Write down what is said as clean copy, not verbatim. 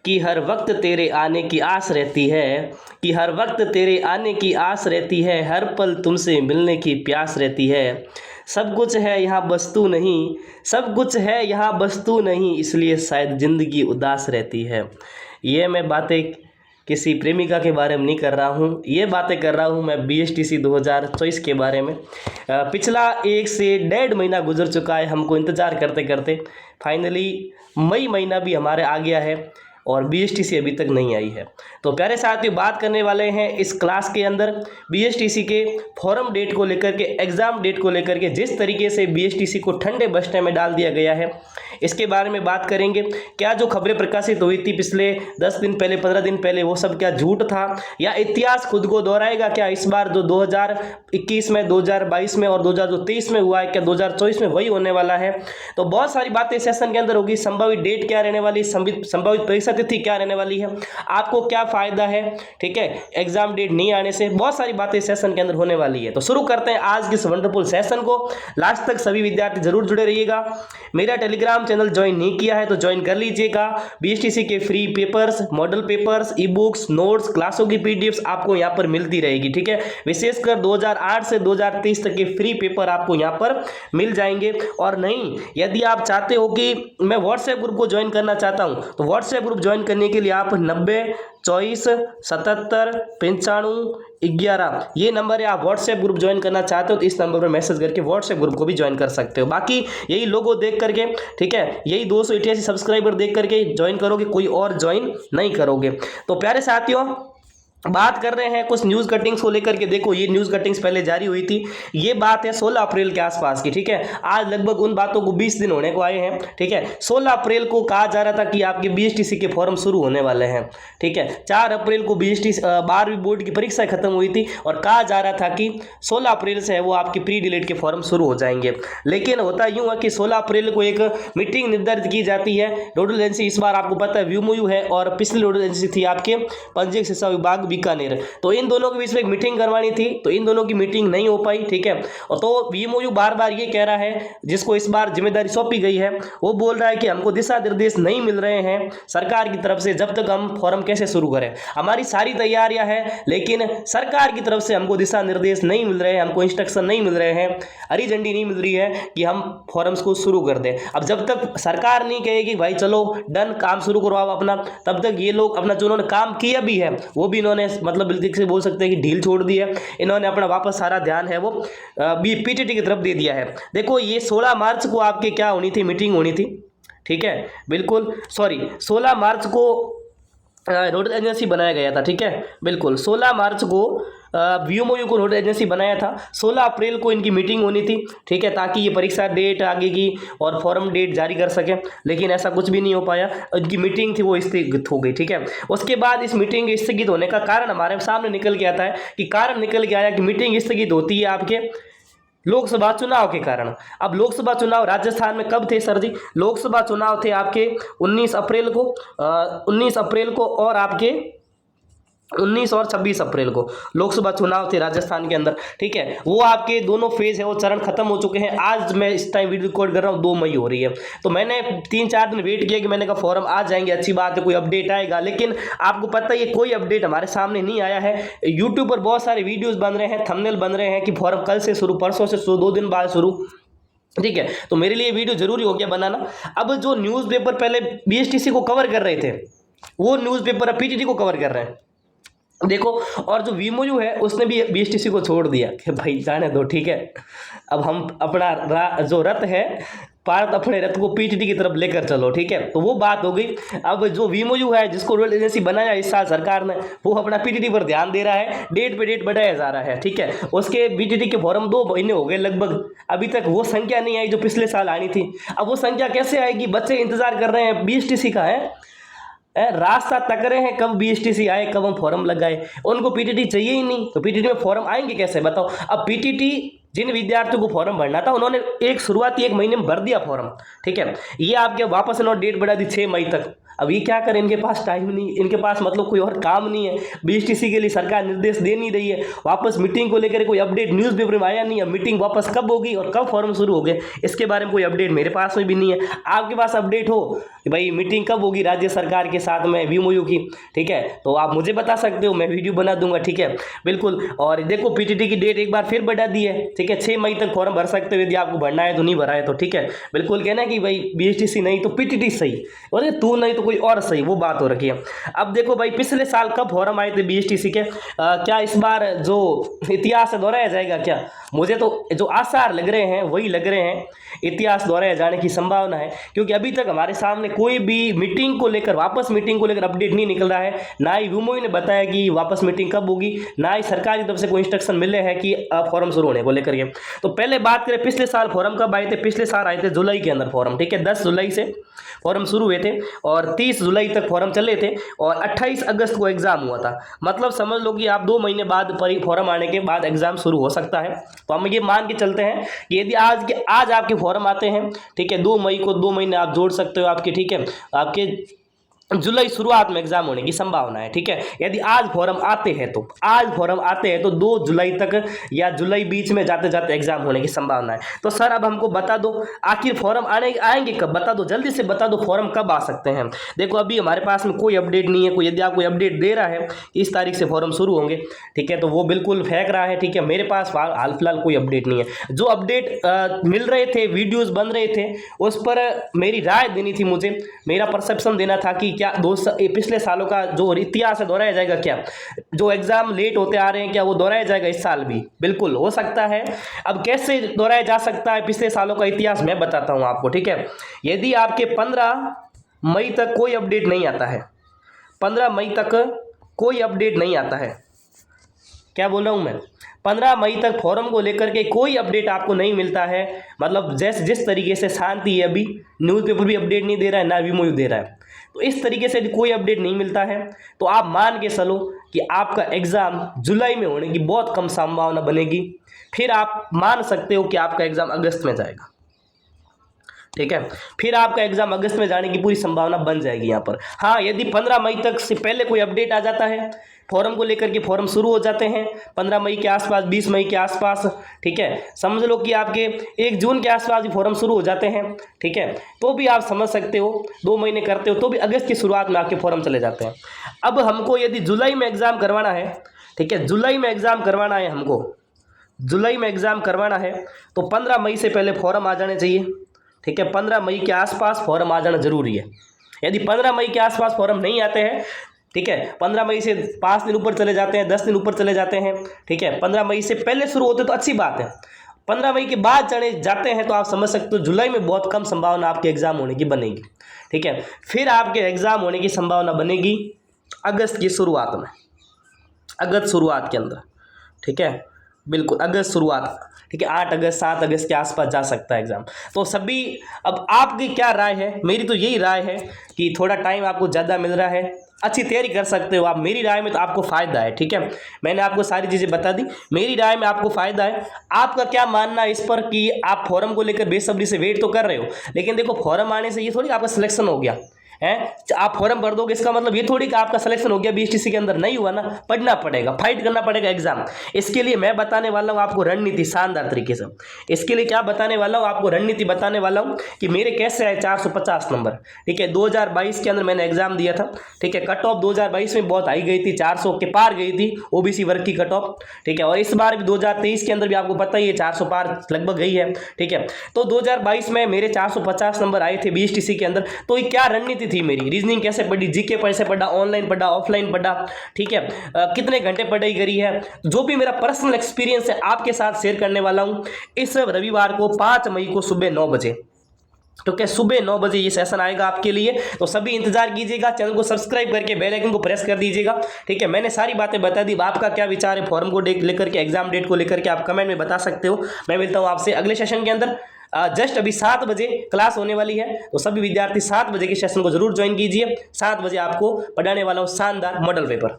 कि हर वक्त तेरे आने की आस रहती है, कि हर वक्त तेरे आने की आस रहती है, हर पल तुमसे मिलने की प्यास रहती है। सब कुछ है यहाँ बस तू नहीं, सब कुछ है यहाँ बस तू नहीं, इसलिए शायद ज़िंदगी उदास रहती है। ये मैं बातें किसी प्रेमिका के बारे में नहीं कर रहा हूँ, ये बातें कर रहा हूँ मैं BSTC 2024 के बारे में। पिछला 1 से 1.5 महीना गुजर चुका है हमको इंतज़ार करते करते। फाइनली मई महीना भी हमारे आ गया है और BSTC अभी तक नहीं आई है। तो प्यारे साथियों, बात करने वाले हैं इस क्लास के अंदर BSTC के फॉरम डेट को लेकर के, एग्ज़ाम डेट को लेकर के, जिस तरीके से BSTC को ठंडे बस्ते में डाल दिया गया है, इसके बारे में बात करेंगे। क्या जो खबरें प्रकाशित हुई थी पिछले 10 दिन पहले, 15 दिन पहले, वो सब क्या झूठ था, या इतिहास खुद को दोहराएगा क्या इस बार? जो 2021 में, 2022 में और 2023 में हुआ है, क्या 2024 में वही होने वाला है? तो बहुत सारी बातें सेशन के अंदर होगी। संभावित डेट क्या रहने वाली, संभावित परीक्षा तिथि क्या रहने वाली है, आपको क्या फायदा है, ठीक है, एग्जाम डेट नहीं आने से, बहुत सारी बातें सेशन के अंदर होने वाली है। तो शुरू करते हैं आज के इस वंडरफुल सेशन को। लास्ट तक सभी विद्यार्थी जरूर जुड़े रहिएगा। मेरा टेलीग्राम चैनल ज्वाइन नहीं किया है तो ज्वाइन कर लीजिएगा। BSTC के free papers, model papers, e books, notes, क्लासों की PDFs आपको यहाँ पर मिलती रहेगी, ठीक है। विशेषकर 2008 से 2023 तक के फ्री पेपर आपको यहाँ पर मिल जाएंगे। और नहीं, यदि आप चाहते हो कि मैं व्हाट्सएप ग्रुप को ज्वाइन करना चाहता हूँ, तो व्हाट्सएप ग्रुप ज्वाइन करने के लिए आप 90 24 77 95 11 ये नंबर है। आप व्हाट्सएप ग्रुप ज्वाइन करना चाहते हो तो इस नंबर पर मैसेज करके व्हाट्सएप ग्रुप को भी ज्वाइन कर सकते हो। बाकी यही लोगो देख करके, ठीक है, यही 288 सब्सक्राइबर देख करके ज्वाइन करोगे, कोई और ज्वाइन नहीं करोगे। तो प्यारे साथियों, बात कर रहे हैं कुछ न्यूज़ कटिंग्स को लेकर के। देखो, ये न्यूज़ कटिंग्स पहले जारी हुई थी, ये बात है 16 अप्रैल के आसपास की, ठीक है। आज लगभग उन बातों को 20 दिन होने को आए हैं, ठीक है। 16 अप्रैल को कहा जा रहा था कि आपके BSTC के फॉर्म शुरू होने वाले हैं, ठीक है। 4 अप्रैल को BSTC 12वीं बोर्ड की परीक्षा खत्म हुई थी और कहा जा रहा था कि 16 अप्रैल से है वो आपके प्री डिलेट के फॉर्म शुरू हो जाएंगे। लेकिन होता यूँ है कि 16 अप्रैल को एक मीटिंग निर्धारित की जाती है। नोडल एजेंसी इस बार आपको पता है VMOU है, और पिछली नोडल एजेंसी थी आपके पंजीयक शिक्षा विभाग बीकानेर। तो इन दोनों के बीच में एक मीटिंग करवानी थी, तो इन दोनों की मीटिंग नहीं हो पाई, ठीक है। और तो VMOU बार बार ये कह रहा है, जिसको इस बार जिम्मेदारी सौंपी गई है, वो बोल रहा है कि हमको दिशा निर्देश नहीं मिल रहे हैं सरकार की तरफ से, जब तक हम फॉर्म कैसे शुरू करें। हमारी सारी तैयारियां हैं, लेकिन सरकार की तरफ से हमको दिशा निर्देश नहीं मिल रहे हैं, हमको इंस्ट्रक्शन नहीं मिल रहे हैं, हरी झंडी नहीं मिल रही है कि हम फॉर्म्स को शुरू कर दें। अब जब तक सरकार नहीं कहेगी भाई चलो डन, काम शुरू करवाओ अपना, तब तक ये लोग अपना जो उन्होंने काम किया भी है वो भी इन्होंने मतलब बिल्कुल से बोल सकते हैं कि ढील छोड़ दी है। इन्होंने अपना वापस सारा ध्यान है वो PTT की तरफ दे दिया है। देखो, ये 16 मार्च को आपके क्या होनी थी, मीटिंग होनी थी, ठीक है, बिल्कुल सॉरी 16 मार्च को नोडल एजेंसी बनाया गया था, ठीक है, बिल्कुल 16 मार्च को VMOU को नोडल एजेंसी बनाया था। 16 अप्रैल को इनकी मीटिंग होनी थी, ठीक है, ताकि ये परीक्षा डेट आगे की और फॉर्म डेट जारी कर सकें, लेकिन ऐसा कुछ भी नहीं हो पाया। इनकी मीटिंग थी वो स्थगित हो गई, ठीक है। उसके बाद इस मीटिंग के स्थगित होने का कारण हमारे सामने निकल के आता है कि कारण निकल के आया कि मीटिंग स्थगित होती है आपके लोकसभा चुनाव के कारण। अब लोकसभा चुनाव राजस्थान में कब थे सर जी? लोकसभा चुनाव थे आपके 19 अप्रैल को, 19 अप्रैल को, और आपके 19 और 26 अप्रैल को लोकसभा चुनाव थे राजस्थान के अंदर, ठीक है। वो आपके दोनों फेज है, वो चरण खत्म हो चुके हैं। आज मैं इस टाइम वीडियो रिकॉर्ड कर रहा हूँ, 2 मई हो रही है। तो मैंने 3-4 दिन वेट किया कि मैंने कहा फॉर्म आ जाएंगे, अच्छी बात है, कोई अपडेट आएगा, लेकिन आपको पता है ये कोई अपडेट हमारे सामने नहीं आया है। यूट्यूब पर बहुत सारे वीडियोज़ बन रहे हैं, थंबनेल बन रहे हैं कि फॉर्म कल से शुरू, परसों से शुरू, 2 दिन बाद शुरू, ठीक है। तो मेरे लिए वीडियो जरूरी हो गया बनाना। अब जो न्यूज़पेपर पहले BSTC को कवर कर रहे थे, वो न्यूज़पेपर अब PTT को कवर कर रहे हैं, देखो। और जो VMOU है उसने भी BSTC को छोड़ दिया कि भाई जाने दो, ठीक है। अब हम अपना जो रथ है, भारत अपने रथ को PTT की तरफ लेकर चलो, ठीक है। तो वो बात हो गई। अब जो VMOU है, जिसको नोडल एजेंसी बनाया इस साल सरकार ने, वो अपना PTT पर ध्यान दे रहा है, डेट पे डेट बढ़ाया जा रहा है, ठीक है। उसके BTT के फॉर्म 2 महीने हो गए लगभग, अभी तक वो संख्या नहीं आई जो पिछले साल आनी थी। अब वो संख्या कैसे आएगी? बच्चे इंतजार कर रहे हैं, BSTC का है रास्ता तक रहे हैं कब BSTC आए, कब हम फॉर्म लगाए। उनको PTT चाहिए ही नहीं, तो PTT में फॉर्म आएंगे कैसे बताओ? अब PTT जिन विद्यार्थियों को फॉर्म भरना था उन्होंने शुरुआती 1 महीने में भर दिया फॉर्म, ठीक है। ये आपके वापस इन्होंने डेट बढ़ा दी 6 मई तक। अब ये क्या करें, इनके पास टाइम नहीं, इनके पास मतलब कोई और काम नहीं है। बीएसटीसी के लिए सरकार निर्देश दे नहीं रही है, वापस मीटिंग को लेकर कोई अपडेट न्यूज़पेपर में आया नहीं है। मीटिंग वापस कब होगी और कब फॉर्म शुरू हो गए, इसके बारे में कोई अपडेट मेरे पास में भी नहीं है। आपके पास अपडेट हो कि भाई मीटिंग कब होगी राज्य सरकार के साथ में VMOU की, ठीक है, तो आप मुझे बता सकते हो, मैं वीडियो बना दूंगा, ठीक है, बिल्कुल। और देखो PTT की डेट एक बार फिर बढ़ा दी है, ठीक है, 6 मई तक फॉर्म भर सकते हो यदि आपको भरना है तो, नहीं भरा है तो, ठीक है, बिल्कुल। कहना कि भाई BSTC नहीं तो PTT सही, और तू नहीं तो कोई और सही, वो बात हो रखी है। अब देखो भाई पिछले साल कब फॉर्म आए थे BSTC के, क्या इस बार जो इतिहास दोहराया जाएगा क्या? मुझे तो जो आसार लग रहे हैं वही लग रहे हैं, इतिहास दोहराए जाने की संभावना है, क्योंकि अभी तक हमारे सामने कोई भी मीटिंग को लेकर, वापस मीटिंग को लेकर अपडेट नहीं निकल रहा है। ना ही VMOU ने बताया कि वापस मीटिंग कब होगी, ना ही सरकार की तरफ से कोई इंस्ट्रक्शन मिले हैं कि फॉर्म शुरू होने को लेकर के। तो पहले बात करें पिछले साल फॉर्म कब आए थे। पिछले साल आए थे जुलाई के अंदर फॉर्म, ठीक है, 10 जुलाई से फॉर्म शुरू हुए थे और 30 जुलाई तक फॉर्म चले थे और 28 अगस्त को एग्जाम हुआ था। मतलब समझ लो कि आप 2 महीने बाद फॉर्म आने के बाद एग्जाम शुरू हो सकता है। तो हम ये मान के चलते हैं कि यदि आज आपके फॉर्म आते हैं, ठीक है, 2 मई को 2 महीने आप जोड़ सकते हो आपके, ठीक है, आपके जुलाई शुरुआत में एग्जाम होने की संभावना है, ठीक है। यदि आज फॉर्म आते हैं तो, आज फॉर्म आते हैं तो 2 जुलाई तक या जुलाई बीच में जाते जाते एग्जाम होने की संभावना है। तो सर अब हमको बता दो आखिर फॉर्म आएंगे कब, बता दो, जल्दी से बता दो फॉर्म कब आ सकते हैं। देखो अभी हमारे पास में कोई अपडेट नहीं है, कोई यदि आप कोई अपडेट दे रहा है इस तारीख से फॉर्म शुरू होंगे, ठीक है, तो वो बिल्कुल फेंक रहा है, ठीक है। मेरे पास हाल फिलहाल कोई अपडेट नहीं है। जो अपडेट मिल रहे थे, वीडियोज बन रहे थे, उस पर मेरी राय देनी थी, मुझे मेरा परसेप्शन देना था कि क्या पिछले सालों का जो इतिहास है दोहराया जाएगा क्या, जो एग्जाम लेट होते आ रहे हैं क्या वो दोहराया जाएगा इस साल भी, बिल्कुल हो सकता है। अब कैसे दोहराया जा सकता है पिछले सालों का इतिहास, मैं बताता हूं आपको, ठीक है। यदि आपके 15 मई तक कोई अपडेट नहीं आता है, 15 मई तक कोई अपडेट नहीं आता है, क्या बोल रहा हूं मैं, 15 मई तक फॉर्म को लेकर के कोई अपडेट आपको नहीं मिलता है, मतलब जैसे जिस तरीके से शांति है अभी, न्यूज़पेपर भी अपडेट नहीं दे रहा है, ना VMOU दे रहा है, तो इस तरीके से कोई अपडेट नहीं मिलता है, तो आप मान के चलो कि आपका एग्ज़ाम जुलाई में होने की बहुत कम संभावना बनेगी। फिर आप मान सकते हो कि आपका एग्ज़ाम अगस्त में जाएगा, ठीक है, फिर आपका एग्जाम अगस्त में जाने की पूरी संभावना बन जाएगी यहाँ पर। हाँ, यदि 15 मई तक से पहले कोई अपडेट आ जाता है फॉर्म को लेकर के, फॉर्म शुरू हो जाते हैं 15 मई के आसपास, 20 मई के आसपास, ठीक है, समझ लो कि आपके 1 जून के आसपास भी फॉर्म शुरू हो जाते हैं, ठीक है, तो भी आप समझ सकते हो 2 महीने करते हो तो भी अगस्त की शुरुआत में आपके फॉर्म चले जाते हैं। अब हमको यदि जुलाई में एग्ज़ाम करवाना है, ठीक है, जुलाई में एग्ज़ाम करवाना है, हमको जुलाई में एग्ज़ाम करवाना है तो 15 मई से पहले फॉर्म आ जाने चाहिए, ठीक है, 15 मई के आसपास फॉर्म आ जाना जरूरी है। यदि 15 मई के आसपास फॉर्म नहीं आते हैं, ठीक है, 15 मई से 5 दिन ऊपर चले जाते हैं, 10 दिन ऊपर चले जाते हैं, ठीक है, 15 मई से पहले शुरू होते तो अच्छी बात है, 15 मई के बाद चले जाते हैं तो आप समझ सकते हो जुलाई में बहुत कम संभावना आपके एग्जाम होने की बनेगी, ठीक है। फिर आपके एग्जाम होने की संभावना बनेगी अगस्त की शुरुआत में, अगस्त शुरुआत के अंदर, ठीक है, बिल्कुल अगस्त शुरुआत, ठीक है, 8 अगस्त 7 अगस्त के आसपास जा सकता है एग्जाम। तो सभी, अब आपकी क्या राय है? मेरी तो यही राय है कि थोड़ा टाइम आपको ज़्यादा मिल रहा है, अच्छी तैयारी कर सकते हो आप, मेरी राय में तो आपको फ़ायदा है, ठीक है, मैंने आपको सारी चीज़ें बता दी, मेरी राय में आपको फ़ायदा है। आपका क्या मानना है इस पर कि आप फॉर्म को लेकर बेसब्री से वेट तो कर रहे हो, लेकिन देखो फॉर्म आने से ये थोड़ी आपका सिलेक्शन हो गया है, आप फॉर्म भर दोगे इसका मतलब ये थोड़ी कि आपका सिलेक्शन हो गया BSTC के अंदर, नहीं हुआ ना, पढ़ना पड़ेगा, फाइट करना पड़ेगा एग्जाम। इसके लिए मैं बताने वाला हूँ आपको रणनीति शानदार तरीके से। इसके लिए क्या बताने वाला हूँ आपको, रणनीति बताने वाला हूँ कि मेरे कैसे आए 450 नंबर, ठीक है, 2022 के अंदर मैंने एग्जाम दिया था, ठीक है, कट ऑफ 2022 में बहुत हाई गई थी, 400 के पार गई थी OBC वर्ग की कट ऑफ, ठीक है, और इस बार भी 2023 के अंदर भी आपको पता ही है 400 पार लगभग गई है, ठीक है। तो 2022 में मेरे 450 नंबर आए थे BSTC के अंदर। तो ये क्या रणनीति थी मेरी, रीजनिंग कैसे पढ़ी, जीके कैसे पढ़ा, ऑनलाइन पढ़ा, ऑफलाइन पढ़ा, ठीक है, कितने घंटे पढ़ाई करी है, जो भी मेरा पर्सनल एक्सपीरियंस है आपके साथ शेयर करने वाला हूं इस रविवार को 5 मई को सुबह 9 बजे, तो क्या सुबह 9 बजे ये सेशन आएगा आपके लिए। तो सभी इंतजार कीजिएगा, चैनल को सब्सक्राइब करके बेल आइकन को प्रेस कर दीजिएगा, ठीक है। मैंने सारी बातें बता दी, आपका क्या विचार है फॉर्म को लेकर के, एग्जाम डेट को लेकर के, आप कमेंट में बता सकते हो। मैं मिलता हूं आपसे अगले सेशन के अंदर। जस्ट अभी 7 बजे क्लास होने वाली है, तो सभी विद्यार्थी 7 बजे के सेशन को जरूर ज्वाइन कीजिए। 7 बजे आपको पढ़ाने वाला हूँ शानदार मॉडल पेपर।